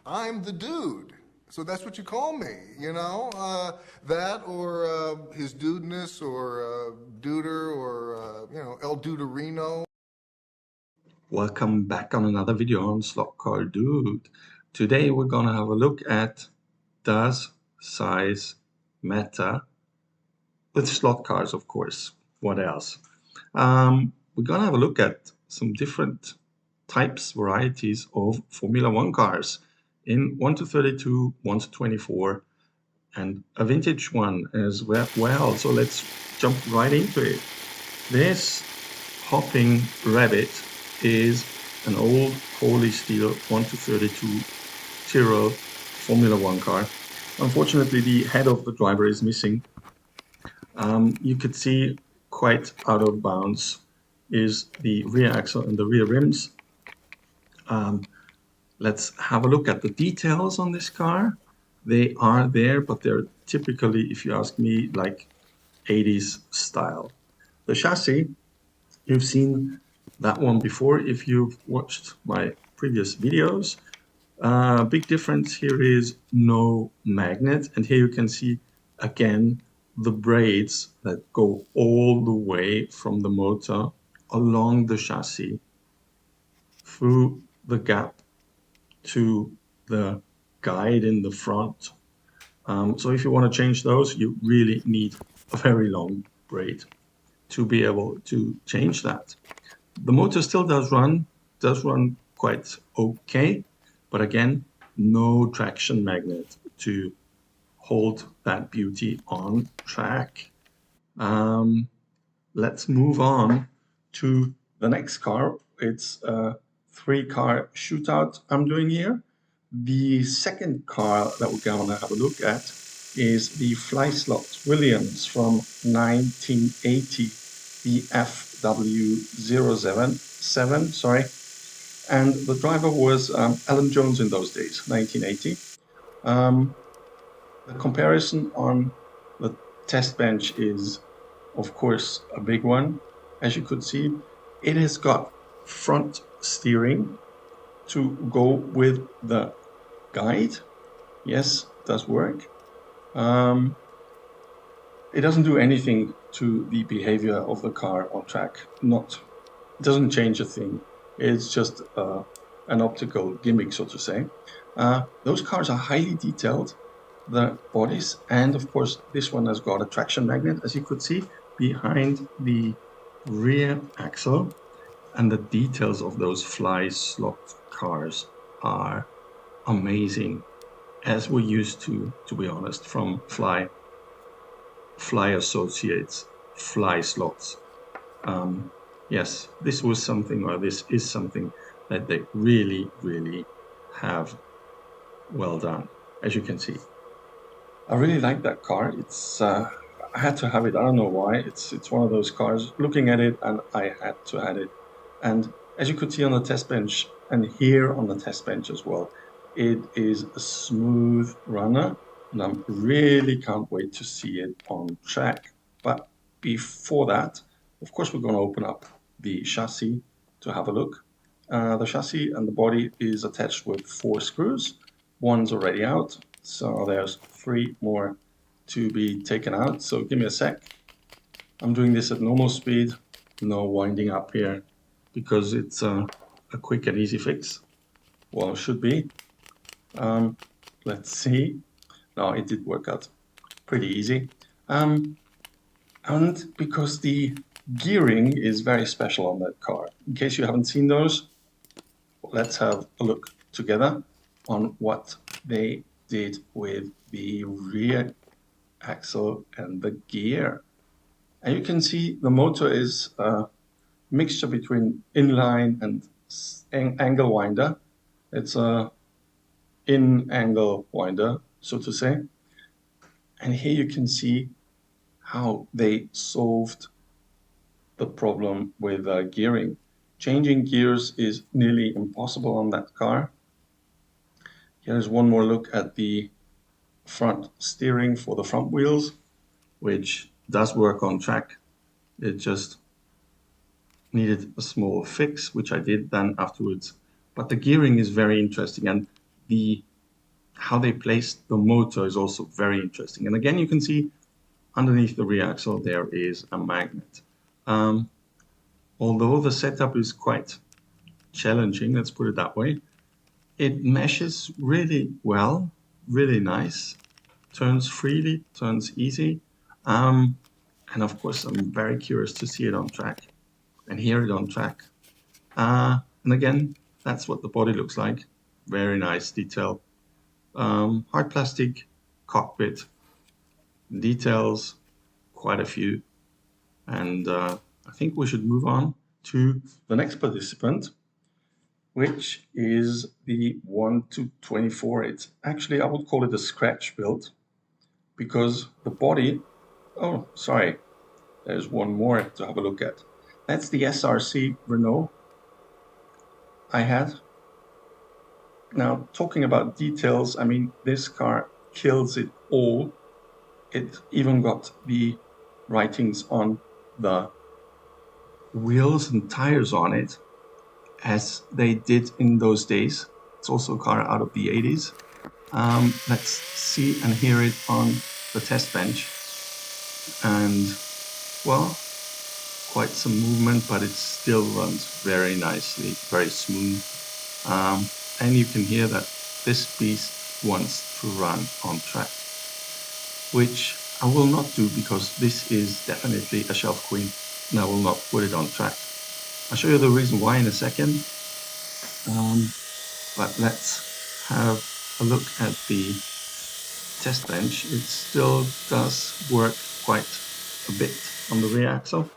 I'm the dude. So that's what you call me, you know? That or his dudeness or duder or, you know, El Duderino. Welcome back on another video on Slotcar Dude. Today we're gonna have a look at does size matter with slot cars, of course. What else? We're gonna have a look at some different types, varieties of Formula One cars in 1 to 32, 1 to 24, and a vintage one as well. So let's jump right into it. This hopping rabbit is an old Holy Steel 1 to 32 Tyrrell Formula One car. Unfortunately, the head of the driver is missing. You could see quite out of bounds is the rear axle and the rear rims. Let's have a look at the details on this car. They are there, but they're typically, if you ask me, like 80s style. The chassis, you've seen that one before if you've watched my previous videos. Big difference here is no magnet, and here you can see again the braids that go all the way from the motor along the chassis through the gap to the guide in the front. So if you want to change those, you really need a very long braid to be able to change that. The motor still does run quite okay, but again, no traction magnet to hold that beauty on track. Let's move on to the next car. It's a 3-car shootout I'm doing here. The second car that we're going to have a look at is the Fly Slot Williams from 1980, the FW077, sorry. And the driver was Alan Jones in those days, 1980. The comparison on the test bench is, of course, a big one. As you could see, it has got front steering to go with the guide. Yes, it does work. It doesn't do anything to the behavior of the car on track. It doesn't change a thing. It's just an optical gimmick, so to say. Those cars are highly detailed, the bodies, and of course this one has got a traction magnet, as you could see, behind the rear axle. And the details of those Fly Slot cars are amazing, as we're used to be honest, from Fly Associates, Fly Slots. Yes, this is something that they really, really have well done, as you can see. I really like that car. It's I had to have it. I don't know why. It's one of those cars. Looking at it, and I had to have it. And as you could see on the test bench, and here on the test bench as well, it is a smooth runner, and I really can't wait to see it on track. But before that, of course, we're going to open up the chassis to have a look. The chassis and the body is attached with 4 screws. One's already out, so there's 3 more to be taken out. So give me a sec. I'm doing this at normal speed, no winding up here, because it's a quick and easy fix. Well, it should be. Let's see. No, it did work out pretty easy. And because the gearing is very special on that car. In case you haven't seen those, let's have a look together on what they did with the rear axle and the gear. And you can see the motor is a mixture between inline and angle winder. It's a in-angle winder, so to say. And here you can see how they solved the problem with gearing. Changing gears is nearly impossible on that car. Here's one more look at the front steering for the front wheels, which does work on track. It just needed a small fix, which I did then afterwards. But the gearing is very interesting, and the how they placed the motor is also very interesting. And again, you can see underneath the rear axle there is a magnet. Although the setup is quite challenging, let's put it that way, it meshes really well, really nice, turns freely, turns easy. And of course, I'm very curious to see it on track and hear it on track. And again, that's what the body looks like. Very nice detail. Hard plastic cockpit details, quite a few. And I think we should move on to the next participant, which is the 1-24. It's actually, I would call it a scratch build, because the body, oh, sorry, there's one more to have a look at. That's the SRC Renault I had. Now, talking about details, I mean, this car kills it all. It even got the writings on the wheels and tires on it, as they did in those days. It's also a car out of the 80s. Let's see and hear it on the test bench. And, well, quite some movement, but it still runs very nicely, very smooth. And you can hear that this beast wants to run on track, which I will not do, because this is definitely a shelf queen and I will not put it on track. I'll show you the reason why in a second, but let's have a look at the test bench. It still does work quite a bit on the rear axle.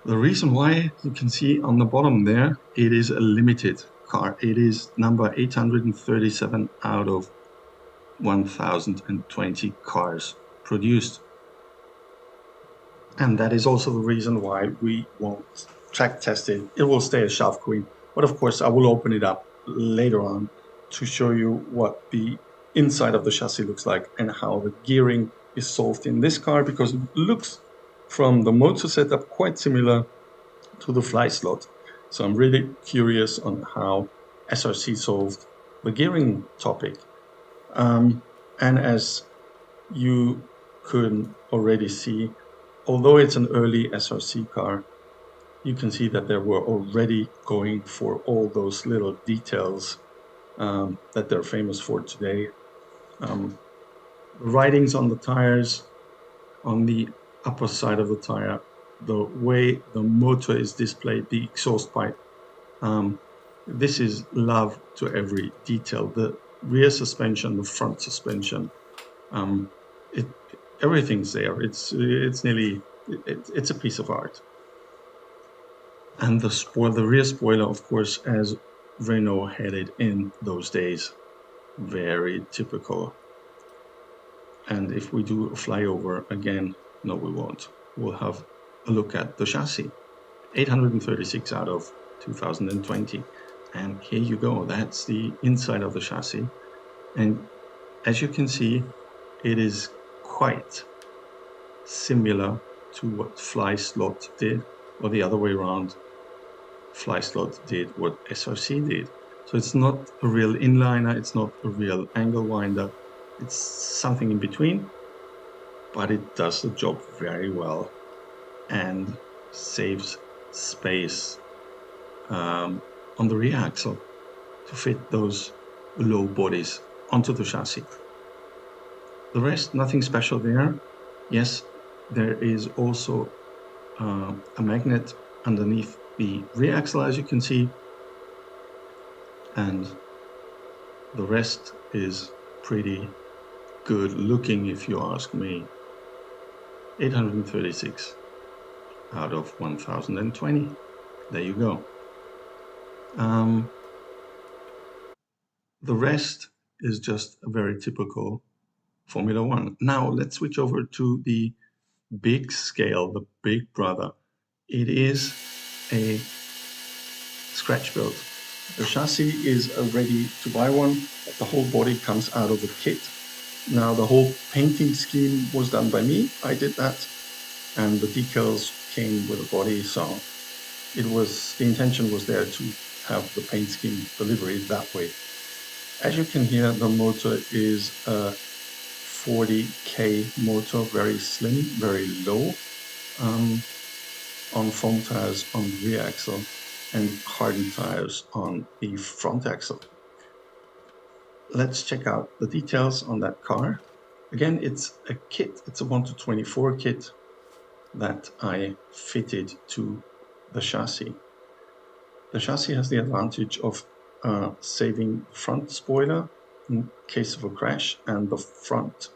The reason why, you can see on the bottom there, it is a limited car. It is number 837 out of 1020 cars produced. And that is also the reason why we won't track test it. It will stay a shelf queen. But of course, I will open it up later on to show you what the inside of the chassis looks like and how the gearing is solved in this car, because it looks from the motor setup quite similar to the fly slot. So I'm really curious on how SRC solved the gearing topic. And as you could already see, although it's an early SRC car, you can see that they were already going for all those little details that they're famous for today. Writings on the tires, on the upper side of the tire, the way the motor is displayed, the exhaust pipe. This is love to every detail. The rear suspension, the front suspension, everything's there. It's a piece of art. And the rear spoiler, of course, as Renault had it in those days, very typical. And if we do a flyover again, no, we won't. We'll have a look at the chassis. 836 out of 2020. And here you go. That's the inside of the chassis. And as you can see, it is quite similar to what Fly Slot did, or the other way around. Fly Slot did what SRC did. So it's not a real inliner, it's not a real angle winder, it's something in between, but it does the job very well and saves space on the rear axle to fit those low bodies onto the chassis. The rest, nothing special there. Yes, there is also a magnet underneath the rear axle, as you can see, and the rest is pretty good looking, if you ask me. 836 out of 1020. There you go. The rest is just a very typical Formula One. Now let's switch over to the big scale, the big brother. It is a scratch build. The chassis is a ready to buy one. The whole body comes out of the kit. Now the whole painting scheme was done by me. I did that, and the decals came with the body. So the intention was there to have the paint scheme delivery that way. As you can hear, the motor is a 40K motor, very slim, very low, on foam tires on the rear axle and hardened tires on the front axle. Let's check out the details on that car. Again, it's a kit, it's a 1:24 kit that I fitted to the chassis. The chassis has the advantage of saving the front spoiler in case of a crash, and the front.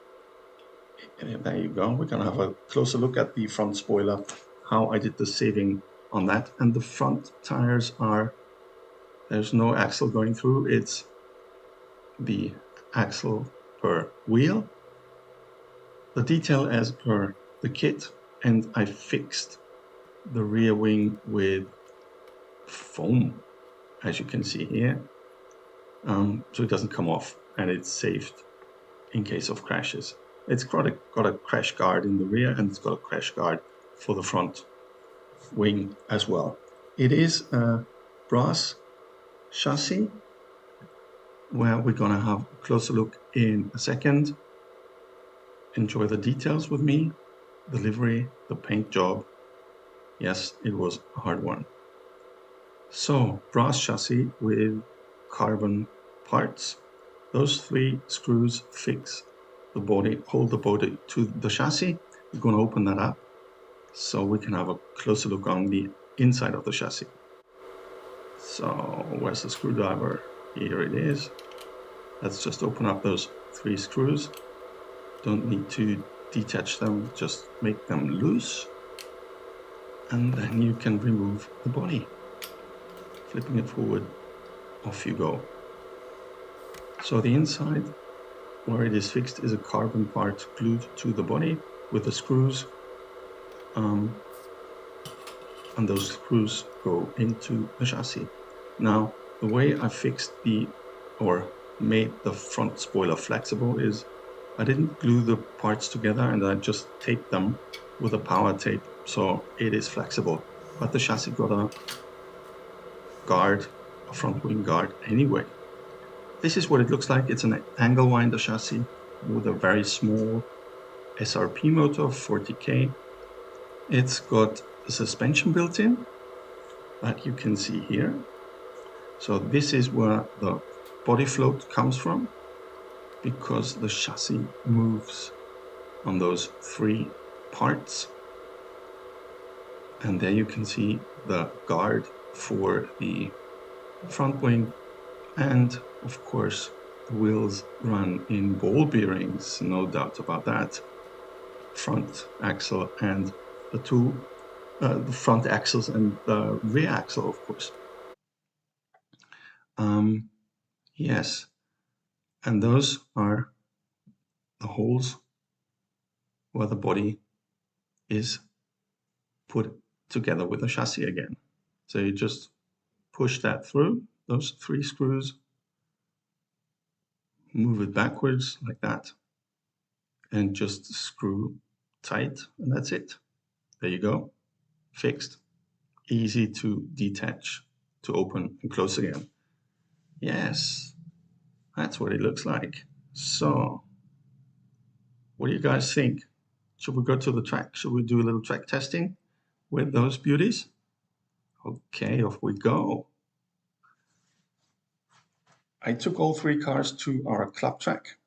There you go. We're going to have a closer look at the front spoiler, how I did the saving on that. And the front tires are, there's no axle going through, it's the axle per wheel, the detail as per the kit, and I fixed the rear wing with foam, as you can see here, so it doesn't come off, and it's saved in case of crashes. It's got a crash guard in the rear, and it's got a crash guard for the front wing as well. It is a brass chassis, where we're going to have a closer look in a second. Enjoy the details with me, the livery, the paint job. Yes, it was a hard one. So, brass chassis with carbon parts. Those 3 screws fix the body, hold the body to the chassis. We're going to open that up so we can have a closer look on the inside of the chassis. So, where's the screwdriver? Here it is. Let's just open up those 3 screws. Don't need to detach them, just make them loose. And then you can remove the body. Flipping it forward, off you go. So the inside, where it is fixed, is a carbon part glued to the body with the screws. And those screws go into the chassis. Now, the way I fixed or made the front spoiler flexible is I didn't glue the parts together, and I just taped them with a power tape, so it is flexible. But the chassis got a guard, a front wing guard anyway. This is what it looks like. It's an angle winder chassis with a very small SRP motor, 40K. It's got a suspension built in that you can see here. So this is where the body float comes from, because the chassis moves on those 3 parts. And there you can see the guard for the front wing, and of course the wheels run in ball bearings, no doubt about that. Front axle and the front axles and the rear axle, of course. Yes, and those are the holes where the body is put together with the chassis again. So you just push that through, those 3 screws, move it backwards like that, and just screw tight, and that's it. There you go, fixed. Easy to detach, to open and close again. Yes, that's what it looks like. So, what do you guys think? Should we go to the track? Should we do a little track testing with those beauties? Okay, off we go. I took all 3 cars to our club track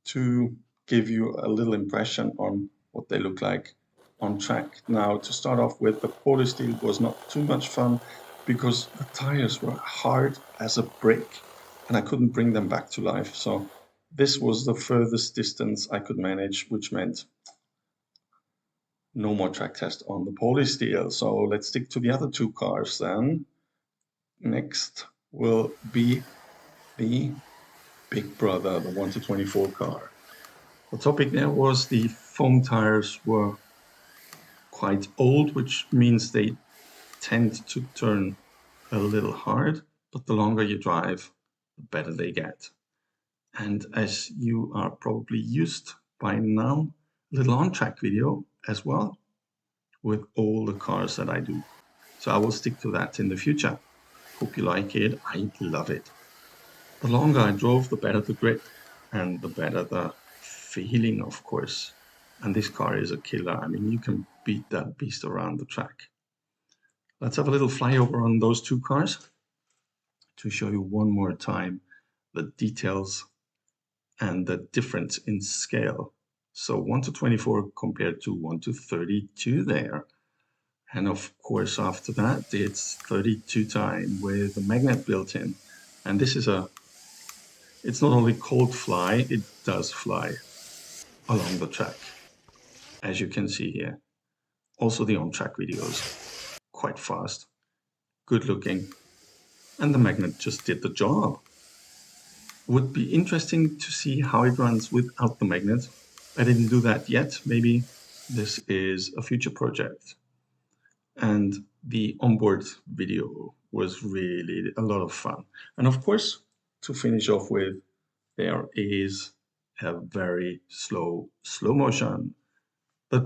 to give you a little impression on what they look like on track. Now, to start off with, the poly steel was not too much fun because the tires were hard as a brick and I couldn't bring them back to life. So this was the furthest distance I could manage, which meant no more track test on the poly steel. So let's stick to the other 2 cars then. Next will be the big brother, the 1:24 car. The topic there was the foam tires were quite old, which means they tend to turn a little hard, but the longer you drive, the better they get. And as you are probably used by now, a little on-track video as well with all the cars that I do. So I will stick to that in the future. Hope you like it. I love it. The longer I drove, the better the grip and the better the feeling, of course. And this car is a killer. I mean, you can beat that beast around the track. Let's have a little flyover on those two cars to show you one more time the details and the difference in scale. So 1 to 24 compared to 1 to 32 there. And of course, after that, it's 32 time with a magnet built in. And this is it's not only cold fly, it does fly along the track, as you can see here. Also the on-track videos, quite fast, good looking, and the magnet just did the job. Would be interesting to see how it runs without the magnet. I didn't do that yet. Maybe this is a future project. And the onboard video was really a lot of fun. And of course, to finish off with, there is a very slow motion. The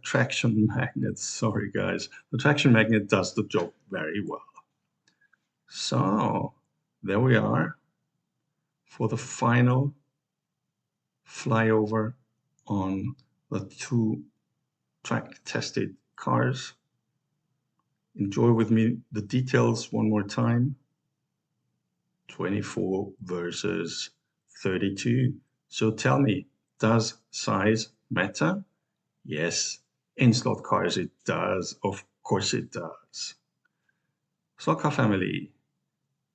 traction magnet, sorry guys, the traction magnet does the job very well. So there we are for the final flyover on the two track tested cars. Enjoy with me the details one more time. 24 versus 32. So tell me, does size matter? Yes, in Slotcars it does. Of course it does. Slotcar family,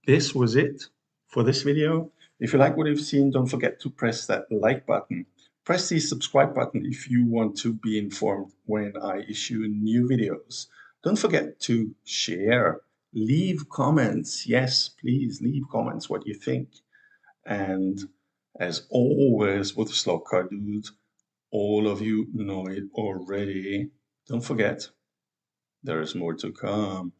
this was it for this video. If you like what you've seen, don't forget to press that like button. Press the subscribe button if you want to be informed when I issue new videos. Don't forget to share, leave comments. Yes, please leave comments what you think. And as always with the Slotcar dudes, all of you know it already. Don't forget, there is more to come.